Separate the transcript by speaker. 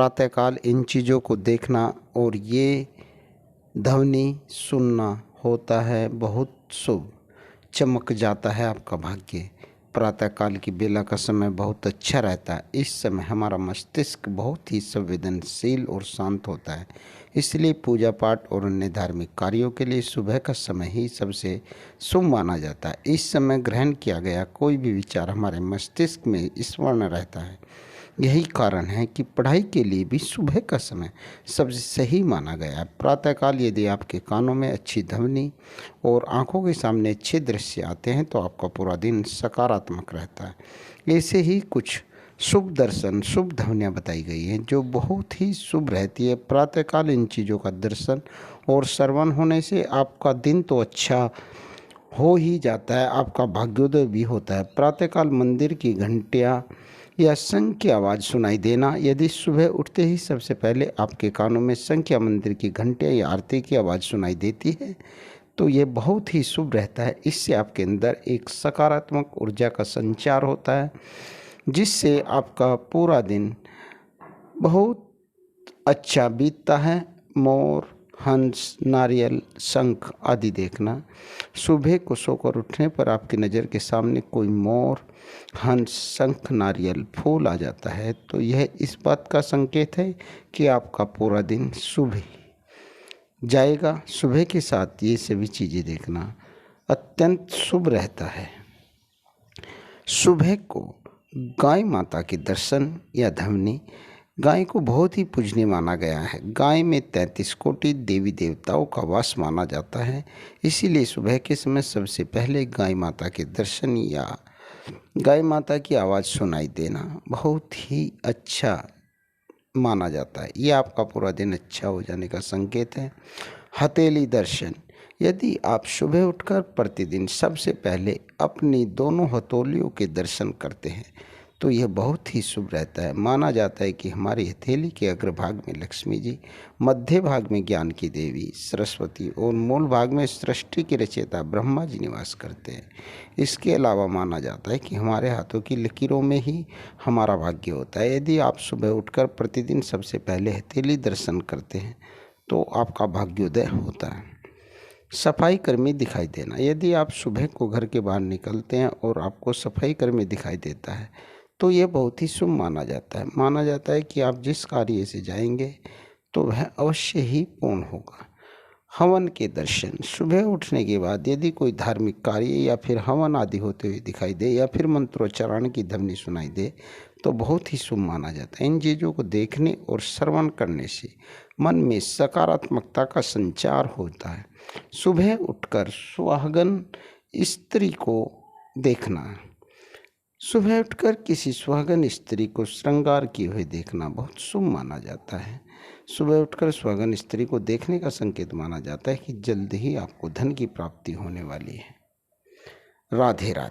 Speaker 1: प्रातःकाल इन चीज़ों को देखना और ये ध्वनि सुनना होता है बहुत शुभ। चमक जाता है आपका भाग्य। प्रातःकाल की बेला का समय बहुत अच्छा रहता है। इस समय हमारा मस्तिष्क बहुत ही संवेदनशील और शांत होता है, इसलिए पूजा पाठ और अन्य धार्मिक कार्यों के लिए सुबह का समय ही सबसे शुभ माना जाता है। इस समय ग्रहण किया गया कोई भी विचार हमारे मस्तिष्क में स्मरण रहता है। यही कारण है कि पढ़ाई के लिए भी सुबह का समय सबसे सही माना गया है। प्रातःकाल यदि आपके कानों में अच्छी ध्वनि और आंखों के सामने अच्छे दृश्य आते हैं तो आपका पूरा दिन सकारात्मक रहता है। ऐसे ही कुछ शुभ दर्शन, शुभ ध्वनियाँ बताई गई हैं जो बहुत ही शुभ रहती है। प्रातःकाल इन चीज़ों का दर्शन और श्रवण होने से आपका दिन तो अच्छा हो ही जाता है, आपका भाग्योदय भी होता है। प्रातःकाल मंदिर की घंटियाँ या शंख की आवाज़ सुनाई देना, यदि सुबह उठते ही सबसे पहले आपके कानों में शंख या मंदिर की घंटियाँ या आरती की आवाज़ सुनाई देती है तो ये बहुत ही शुभ रहता है। इससे आपके अंदर एक सकारात्मक ऊर्जा का संचार होता है, जिससे आपका पूरा दिन बहुत अच्छा बीतता है। मोर, हंस, नारियल, शंख आदि देखना। सुबह को सोकर उठने पर आपकी नज़र के सामने कोई मोर, हंस, शंख, नारियल, फूल आ जाता है तो यह इस बात का संकेत है कि आपका पूरा दिन शुभ जाएगा। सुबह के साथ ये सभी चीज़ें देखना अत्यंत शुभ रहता है। सुबह को गाय माता के दर्शन या ध्वनि, गाय को बहुत ही पूजनीय माना गया है। गाय में 33 कोटि देवी देवताओं का वास माना जाता है, इसीलिए सुबह के समय सबसे पहले गाय माता के दर्शन या गाय माता की आवाज़ सुनाई देना बहुत ही अच्छा माना जाता है। ये आपका पूरा दिन अच्छा हो जाने का संकेत है। हथेली दर्शन, यदि आप सुबह उठकर प्रतिदिन सबसे पहले अपनी दोनों हथेलियों के दर्शन करते हैं तो यह बहुत ही शुभ रहता है। माना जाता है कि हमारी हथेली के अग्रभाग में लक्ष्मी जी, मध्य भाग में ज्ञान की देवी सरस्वती और मूल भाग में सृष्टि के रचयिता ब्रह्मा जी निवास करते हैं। इसके अलावा माना जाता है कि हमारे हाथों की लकीरों में ही हमारा भाग्य होता है। यदि आप सुबह उठकर प्रतिदिन सबसे पहले हथेली दर्शन करते हैं तो आपका भाग्योदय होता है। सफाई कर्मी दिखाई देना, यदि आप सुबह को घर के बाहर निकलते हैं और आपको सफाई कर्मी दिखाई देता है तो ये बहुत ही शुभ माना जाता है। माना जाता है कि आप जिस कार्य से जाएंगे तो वह अवश्य ही पूर्ण होगा। हवन के दर्शन, सुबह उठने के बाद यदि कोई धार्मिक कार्य या फिर हवन आदि होते हुए दिखाई दे या फिर मंत्रोच्चारण की ध्वनि सुनाई दे तो बहुत ही शुभ माना जाता है। इन चीज़ों को देखने और श्रवण करने से मन में सकारात्मकता का संचार होता है। सुबह उठकर सुहागन स्त्री को देखना, सुबह उठकर किसी सुहागन स्त्री को श्रृंगार किए हुए देखना बहुत शुभ माना जाता है। सुबह उठकर सुहागन स्त्री को देखने का संकेत माना जाता है कि जल्द ही आपको धन की प्राप्ति होने वाली है। राधे राधे।